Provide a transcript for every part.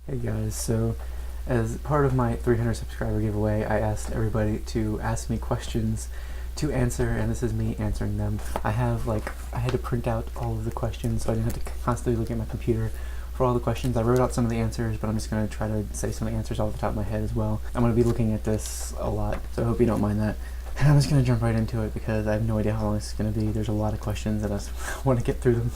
Hey guys, so as part of my 300 subscriber giveaway, I asked everybody to ask me questions to answer, and this is me answering them. I had to print out all of the questions so I didn't have to constantly look at my computer for all the questions. I wrote out some of the answers, but I'm just going to try to say some of the answers off the top of my head as well. I'm going to be looking at this a lot, so I hope you don't mind that. And I'm just going to jump right into it because I have no idea how long this is going to be. There's a lot of questions and I just want to get through them.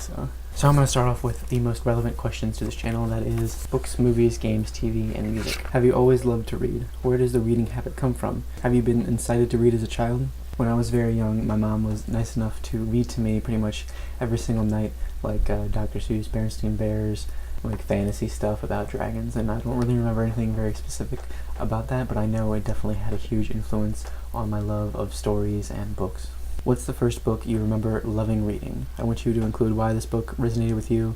So I'm going to start off with the most relevant questions to this channel, that is books, movies, games, TV, and music. Have you always loved to read? Where does the reading habit come from? Have you been incited to read as a child? When I was very young, my mom was nice enough to read to me pretty much every single night, like Dr. Seuss, Berenstain Bears, like fantasy stuff about dragons, and I don't really remember anything very specific about that, but I know it definitely had a huge influence on my love of stories and books. What's the first book you remember loving reading? I want you to include why this book resonated with you.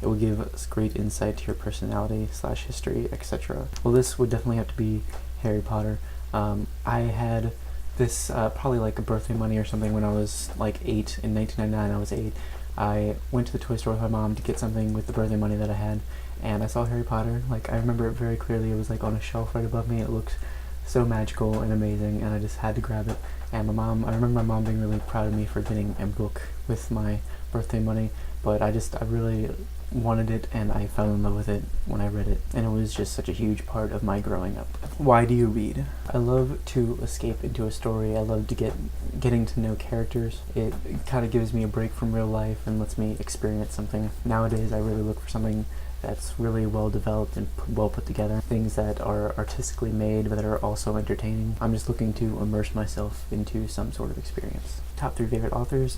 It will give us great insight to your personality / history, etc. Well, this would definitely have to be Harry Potter. I had this probably like a birthday money or something when I was like 8. In 1999 I was 8. I went to the toy store with my mom to get something with the birthday money that I had, and I saw Harry Potter. Like, I remember it very clearly. It was like on a shelf right above me. It looked so magical and amazing, and I just had to grab it. And I remember my mom being really proud of me for getting a book with my birthday money, but I really wanted it, and I fell in love with it when I read it, and it was just such a huge part of my growing up. Why do you read? I love to escape into a story. I love to getting to know characters. It kind of gives me a break from real life and lets me experience something. Nowadays I really look for something that's really well developed and well put together, things that are artistically made but that are also entertaining. I'm just looking to immerse myself into some sort of experience. Top 3 favorite authors.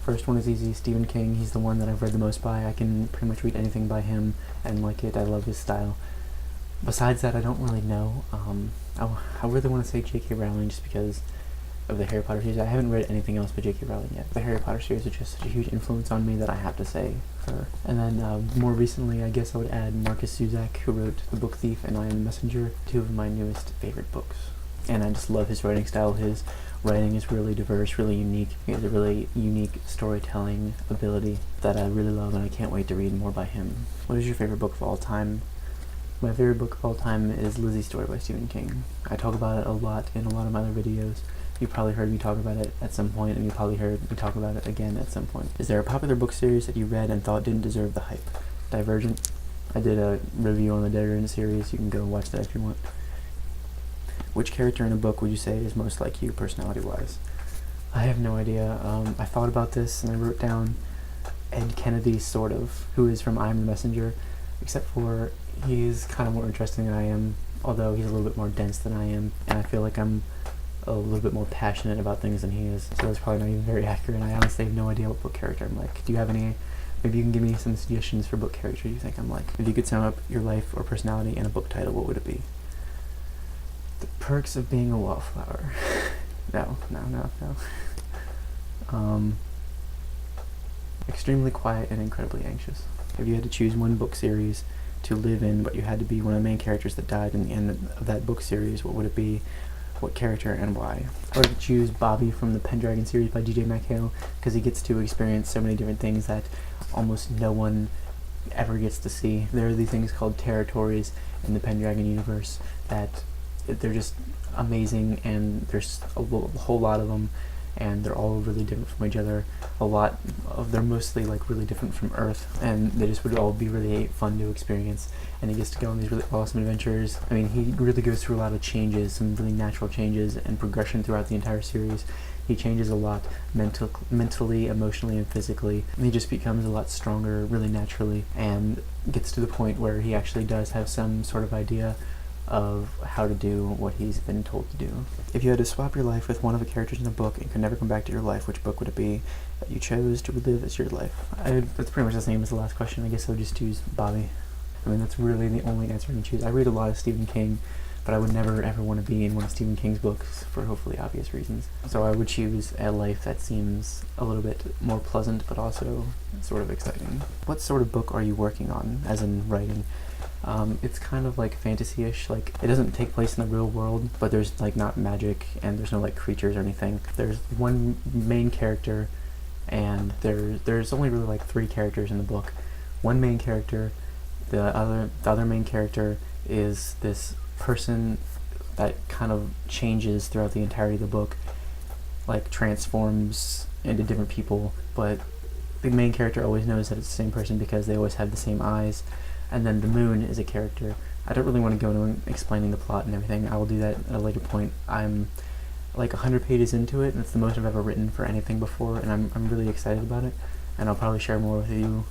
First one is easy, Stephen King. He's the one that I've read the most by. I can pretty much read anything by him and like it. I love his style. Besides that, I don't really know. I really want to say J.K. Rowling just because of the Harry Potter series. I haven't read anything else but J.K. Rowling yet. The Harry Potter series is just such a huge influence on me that I have to say her. And then more recently, I guess I would add Marcus Zuzak, who wrote The Book Thief and I Am the Messenger, 2 of my newest favorite books. And I just love his writing style. His writing is really diverse, really unique. He has a really unique storytelling ability that I really love, and I can't wait to read more by him. What is your favorite book of all time? My favorite book of all time is Lizzie's Story by Stephen King. I talk about it a lot in a lot of my other videos. You probably heard me talk about it at some point, and you probably heard me talk about it again at some point. Is there a popular book series that you read and thought didn't deserve the hype? Divergent. I did a review on the Divergent series. You can go watch that if you want. Which character in a book would you say is most like you, personality-wise? I have no idea. I thought about this, and I wrote down Ed Kennedy, sort of, who is from I Am the Messenger, except for he's kind of more interesting than I am, although he's a little bit more dense than I am, and I feel like I'm a little bit more passionate about things than he is, so that's probably not even very accurate, and I honestly have no idea what book character I'm like. Do you have any? Maybe you can give me some suggestions for book characters you think I'm like. If you could sum up your life or personality in a book title, what would it be? The Perks of Being a Wallflower. No. Extremely quiet and incredibly anxious. If you had to choose one book series to live in, but you had to be one of the main characters that died in the end of that book series, what would it be? What character and why? I would choose Bobby from the Pendragon series by DJ MacHale, because he gets to experience so many different things that almost no one ever gets to see. There are these things called territories in the Pendragon universe that they're just amazing, and there's a whole lot of them, and they're all really different from each other. They're mostly like really different from Earth, and they just would all be really fun to experience, and he gets to go on these really awesome adventures. I mean, he really goes through a lot of changes, some really natural changes and progression throughout the entire series. He changes a lot mentally, emotionally, and physically, and he just becomes a lot stronger really naturally, and gets to the point where he actually does have some sort of idea of how to do what he's been told to do. If you had to swap your life with one of the characters in a book and could never come back to your life, which book would it be that you chose to relive as your life? That's pretty much the same as the last question. I guess I would just choose Bobby. I mean, that's really the only answer I can choose. I read a lot of Stephen King, but I would never ever want to be in one of Stephen King's books for hopefully obvious reasons. So I would choose a life that seems a little bit more pleasant, but also sort of exciting. What sort of book are you working on, as in writing? It's kind of like fantasy-ish. Like, it doesn't take place in the real world, but there's like not magic, and there's no like creatures or anything. There's one main character, and there's only really like 3 characters in the book. One main character The other main character is this person that kind of changes throughout the entirety of the book, like transforms into different people, but the main character always knows that it's the same person because they always have the same eyes. And then the moon is a character. I don't really want to go into explaining the plot and everything. I will do that at a later point. I'm like 100 pages into it, and it's the most I've ever written for anything before, and I'm really excited about it, and I'll probably share more with you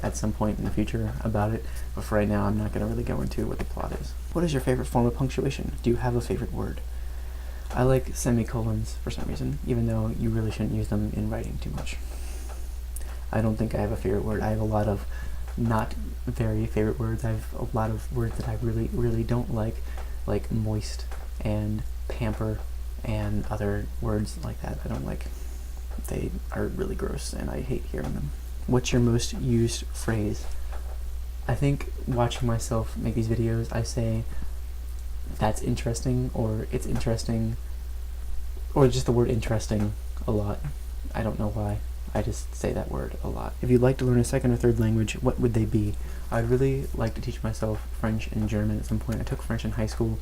at some point in the future about it, but for right now I'm not going to really go into what the plot is. What is your favorite form of punctuation? Do you have a favorite word? I like semicolons for some reason, even though you really shouldn't use them in writing too much. I don't think I have a favorite word. I have a lot of not very favorite words. I have a lot of words that I really, really don't like moist and pamper and other words like that I don't like. They are really gross and I hate hearing them. What's your most used phrase? I think watching myself make these videos, I say, that's interesting, or it's interesting, or just the word interesting a lot. I don't know why. I just say that word a lot. If you'd like to learn a second or third language, what would they be? I'd really like to teach myself French and German at some point. I took French in high school,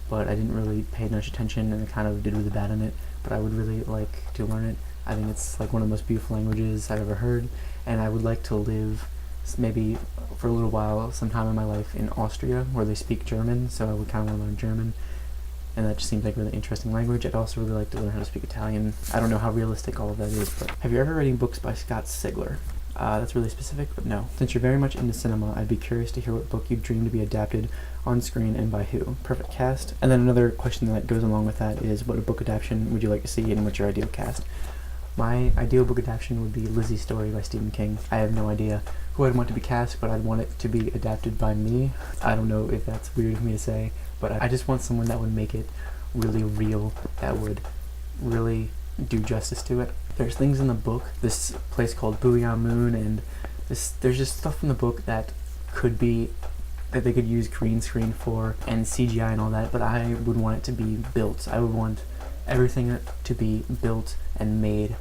but I didn't really pay much attention and I kind of did really bad in it, but I would really like to learn it. I think it's like one of the most beautiful languages I've ever heard, and I would like to live maybe for a little while, sometime in my life, in Austria, where they speak German, so I would kind of want to learn German, and that just seems like a really interesting language. I'd also really like to learn how to speak Italian. I don't know how realistic all of that is, but have you ever read any books by Scott Sigler? That's really specific, but no. Since you're very much into cinema, I'd be curious to hear what book you'd dream to be adapted on screen and by who. Perfect cast. And then another question that goes along with that is, what book adaptation would you like to see and what's your ideal cast? My ideal book adaptation would be Lizzie's Story by Stephen King. I have no idea who I'd want to be cast, but I'd want it to be adapted by me. I don't know if that's weird of me to say, but I just want someone that would make it really real, that would really do justice to it. There's things in the book, this place called Booyah Moon, and there's just stuff in the book that they could use green screen for and CGI and all that, but I would want it to be built. I would want everything to be built and made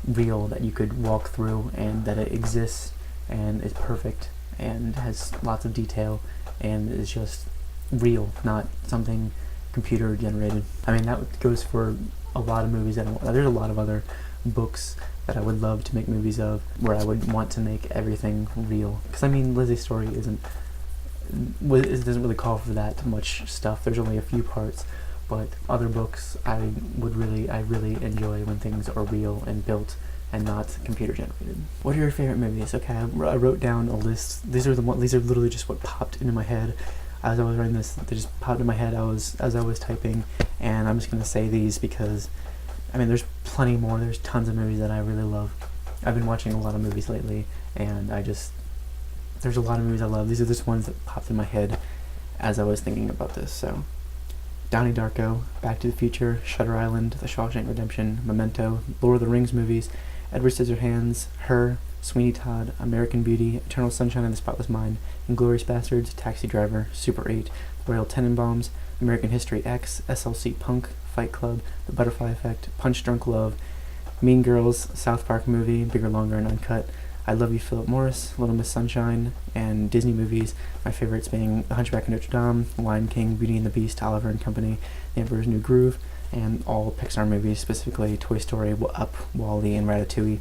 real, that you could walk through, and that it exists and is perfect and has lots of detail and is just real, not something computer generated. I mean, that goes for a lot of movies. There's a lot of other books that I would love to make movies of, where I would want to make everything real. Because I mean, Lizzie's Story doesn't really call for that much stuff. There's only a few parts, but other books I really enjoy when things are real and built and not computer generated. What are your favorite movies? Okay, I wrote down a list. These are literally just what popped into my head as I was writing this. They just popped in my head as I was typing, and I'm just gonna say these because, I mean, there's plenty more. There's tons of movies that I really love. I've been watching a lot of movies lately, and there's a lot of movies I love. These are just ones that popped in my head as I was thinking about this. So, Donnie Darko, Back to the Future, Shutter Island, The Shawshank Redemption, Memento, Lord of the Rings movies, Edward Scissorhands, Her, Sweeney Todd, American Beauty, Eternal Sunshine of the Spotless Mind, Inglourious Basterds, Taxi Driver, Super 8, Royal Tenenbaums, American History X, SLC Punk, Fight Club, The Butterfly Effect, Punch Drunk Love, Mean Girls, South Park movie, Bigger, Longer, and Uncut, I Love You, Philip Morris, Little Miss Sunshine, and Disney movies, my favorites being The Hunchback of Notre Dame, Lion King, Beauty and the Beast, Oliver and Company, The Emperor's New Groove, and all Pixar movies, specifically Toy Story, Up, WALL-E, and Ratatouille.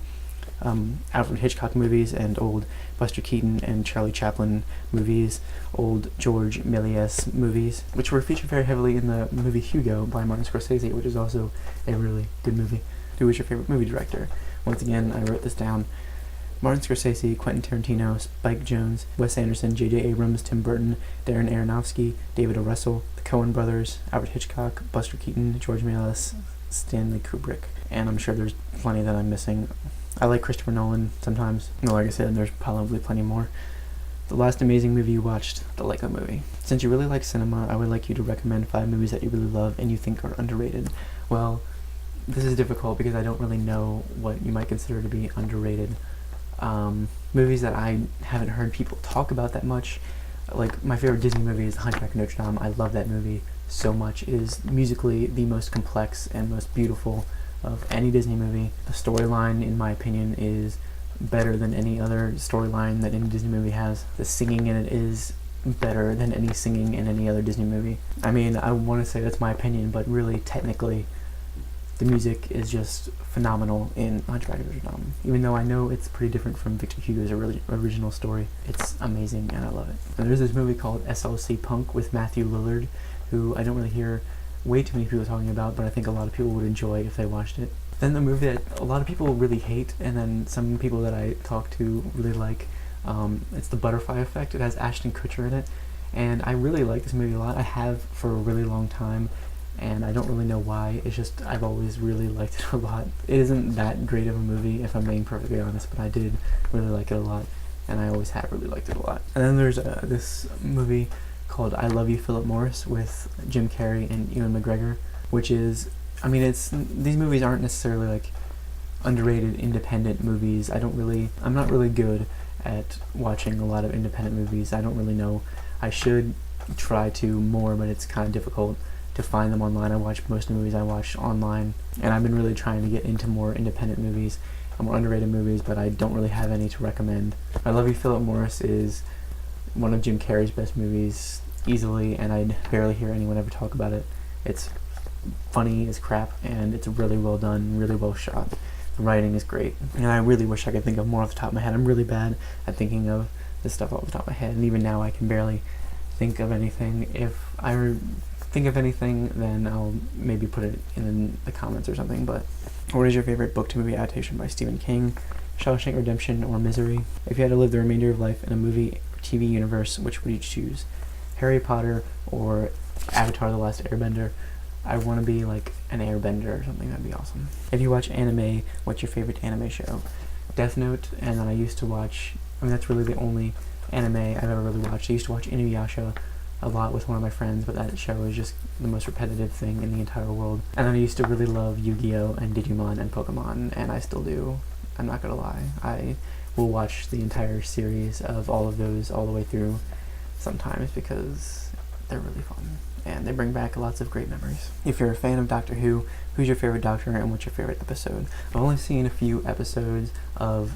Alfred Hitchcock movies and old Buster Keaton and Charlie Chaplin movies, old George Méliès movies, which were featured very heavily in the movie Hugo by Martin Scorsese, which is also a really good movie. Who is your favorite movie director? Once again, I wrote this down. Martin Scorsese, Quentin Tarantino, Spike Jonze, Wes Anderson, J.J. Abrams, Tim Burton, Darren Aronofsky, David O. Russell, the Coen brothers, Alfred Hitchcock, Buster Keaton, George Méliès, Stanley Kubrick, and I'm sure there's plenty that I'm missing. I like Christopher Nolan sometimes. No, like I said, there's probably plenty more. The last amazing movie you watched, the Lego Movie. Since you really like cinema, I would like you to recommend 5 movies that you really love and you think are underrated. Well, this is difficult because I don't really know what you might consider to be underrated. Movies that I haven't heard people talk about that much. Like, my favorite Disney movie is The Hunchback of Notre Dame. I love that movie so much. It is musically the most complex and most beautiful of any Disney movie. The storyline, in my opinion, is better than any other storyline that any Disney movie has. The singing in it is better than any singing in any other Disney movie. I mean, I want to say that's my opinion, but really, technically, the music is just phenomenal in Hunchback of Notre Dame. Even though I know it's pretty different from Victor Hugo's original story, it's amazing and I love it. And there's this movie called SLC Punk with Matthew Lillard, who I don't really hear way too many people talking about, but I think a lot of people would enjoy if they watched it. Then the movie that a lot of people really hate, and then some people that I talk to really like, it's The Butterfly Effect. It has Ashton Kutcher in it, and I really like this movie a lot. I have for a really long time, and I don't really know why. It's just I've always really liked it a lot. It isn't that great of a movie, if I'm being perfectly honest, but I did really like it a lot, and I always have really liked it a lot. And then there's this movie called I Love You, Philip Morris with Jim Carrey and Ewan McGregor, which is, I mean, these movies aren't necessarily like underrated independent movies. I'm not really good at watching a lot of independent movies. I don't really know. I should try to more, but it's kind of difficult to find them online. I watch most of the movies I watch online, and I've been really trying to get into more independent movies and more underrated movies, but I don't really have any to recommend. I Love You, Philip Morris is one of Jim Carrey's best movies, easily, and I barely hear anyone ever talk about it. It's funny as crap, and it's really well done, really well shot. The writing is great, and I really wish I could think of more off the top of my head. I'm really bad at thinking of this stuff off the top of my head, and even now I can barely think of anything. If I think of anything, then I'll maybe put it in the comments or something. But what is your favorite book to movie adaptation by Stephen King? Shawshank Redemption or Misery? If you had to live the remainder of life in a movie or TV universe, which would you choose? Harry Potter or Avatar: The Last Airbender? I want to be like an airbender or something. That'd be awesome. If you watch anime, what's your favorite anime show? Death Note, and then I used to watch, that's really the only anime I've ever really watched. I used to watch Inuyasha a lot with one of my friends, but that show is just the most repetitive thing in the entire world. And then I used to really love Yu-Gi-Oh! And Digimon and Pokemon, and I still do. I'm not gonna lie. I will watch the entire series of all of those all the way through sometimes because they're really fun and they bring back lots of great memories. If you're a fan of Doctor Who, who's your favorite Doctor and what's your favorite episode? I've only seen a few episodes of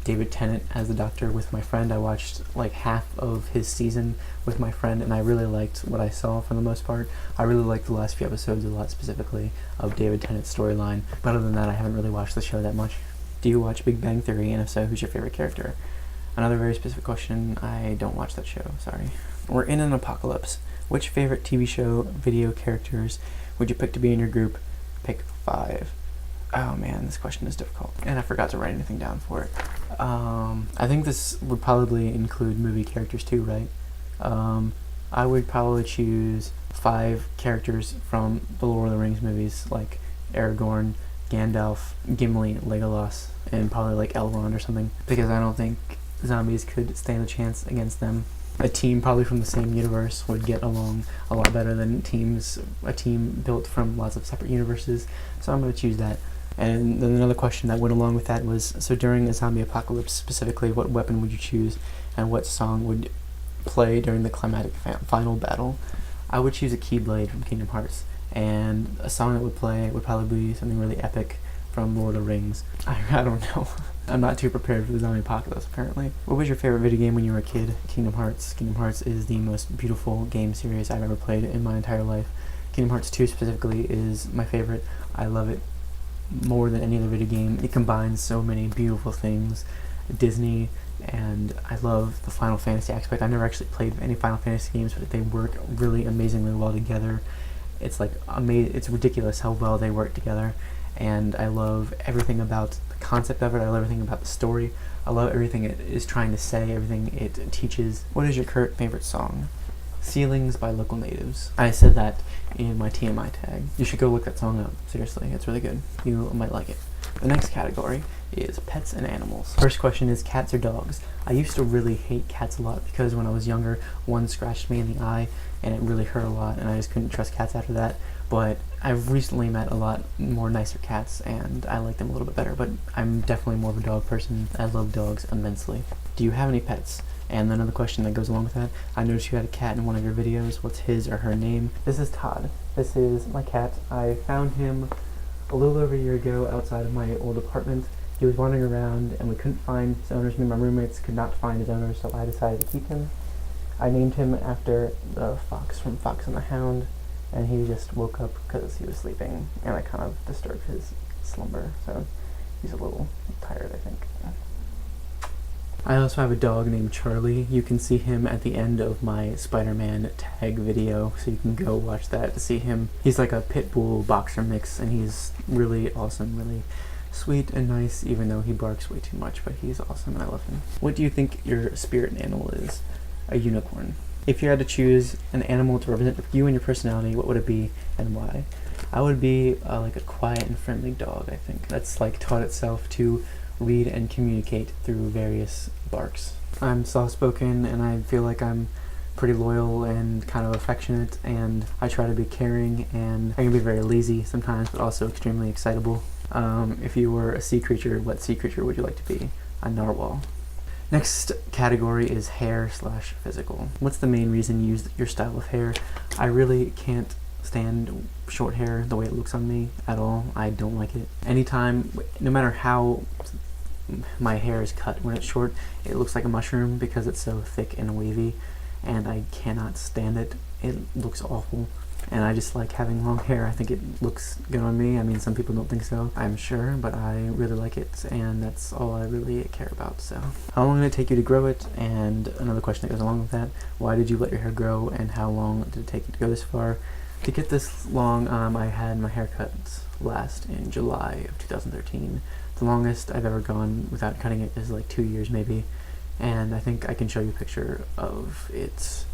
David Tennant as the Doctor with my friend. I watched like half of his season with my friend, and I really liked what I saw for the most part. I really liked the last few episodes a lot, specifically of David Tennant's storyline, but other than that I haven't really watched the show that much. Do you watch Big Bang Theory, and if so, who's your favorite character? Another very specific question. I don't watch that show, sorry. We're in an apocalypse. Which favorite TV show video characters would you pick to be in your group? Pick 5. Oh man, this question is difficult. And I forgot to write anything down for it. I think this would probably include movie characters too, right? I would probably choose 5 characters from the Lord of the Rings movies, like Aragorn, Gandalf, Gimli, Legolas, and probably like Elrond or something, because I don't think zombies could stand a chance against them. A team probably from the same universe would get along a lot better than a team built from lots of separate universes, so I'm going to choose that. And then another question that went along with that was, so during a zombie apocalypse specifically, what weapon would you choose, and what song would play during the climatic final battle? I would choose a Keyblade from Kingdom Hearts, and a song that would play would probably be something really epic from Lord of the Rings. I don't know. I'm not too prepared for the zombie apocalypse, apparently. What was your favorite video game when you were a kid? Kingdom Hearts. Kingdom Hearts is the most beautiful game series I've ever played in my entire life. Kingdom Hearts 2 specifically is my favorite. I love it more than any other video game. It combines so many beautiful things. Disney, and I love the Final Fantasy aspect. I've never actually played any Final Fantasy games, but they work really amazingly well together. It's like it's ridiculous how well they work together, and I love everything about the concept of it. I love everything about the story. I love everything it is trying to say, everything it teaches. What is your current favorite song? Ceilings by Local Natives. I said that in my TMI tag. You should go look that song up. Seriously, it's really good. You might like it. The next category is pets and animals. First question is cats or dogs. I used to really hate cats a lot because when I was younger, one scratched me in the eye and it really hurt a lot, and I just couldn't trust cats after that. But I've recently met a lot more nicer cats and I like them a little bit better, but I'm definitely more of a dog person. I love dogs immensely. Do you have any pets? And another question that goes along with that, I noticed you had a cat in one of your videos. What's his or her name? This is Todd. This is my cat. I found him a little over a year ago outside of my old apartment. He was wandering around and we couldn't find his owners. Me and my roommates could not find his owners, so I decided to keep him. I named him after the fox from Fox and the Hound, and he just woke up because he was sleeping, and I kind of disturbed his slumber, so he's a little tired, I think. I also have a dog named Charlie. You can see him at the end of my Spider-Man tag video, so you can go watch that to see him. He's like a pit bull boxer mix, and he's really awesome, really sweet and nice, even though he barks way too much, but he's awesome and I love him. What do you think your spirit animal is? A unicorn. If you had to choose an animal to represent you and your personality, what would it be and why? I would be like a quiet and friendly dog, I think. That's like taught itself to read and communicate through various barks. I'm soft-spoken and I feel like I'm pretty loyal and kind of affectionate, and I try to be caring, and I can be very lazy sometimes, but also extremely excitable. If you were a sea creature, what sea creature would you like to be? A narwhal. Next category is hair/physical. What's the main reason you use your style of hair? I really can't stand short hair the way it looks on me at all. I don't like it. Anytime, no matter how my hair is cut when it's short, it looks like a mushroom because it's so thick and wavy, and I cannot stand it. It looks awful. And I just like having long hair. I think it looks good on me. I mean, some people don't think so, I'm sure, but I really like it, and that's all I really care about. So, how long did it take you to grow it? And another question that goes along with that, why did you let your hair grow, and how long did it take you to go this far? To get this long, I had my haircut last in July of 2013. The longest I've ever gone without cutting it is like 2 years maybe, and I think I can show you a picture of it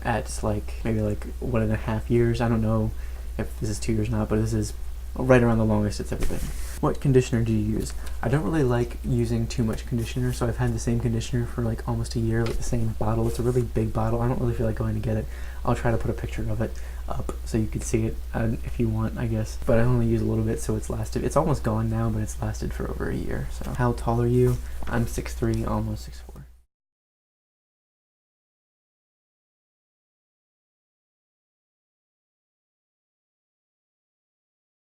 at like maybe like 1.5 years. I don't know if this is 2 years or not, but this is right around the longest it's ever been. What conditioner do you use? I don't really like using too much conditioner, so I've had the same conditioner for like almost a year, like the same bottle. It's a really big bottle. I don't really feel like going to get it. I'll try to put a picture of it up so you can see it if you want, I guess. But I only use a little bit, so it's lasted. It's almost gone now, but it's lasted for over a year. So how tall are you? I'm 6'3", almost 6'4".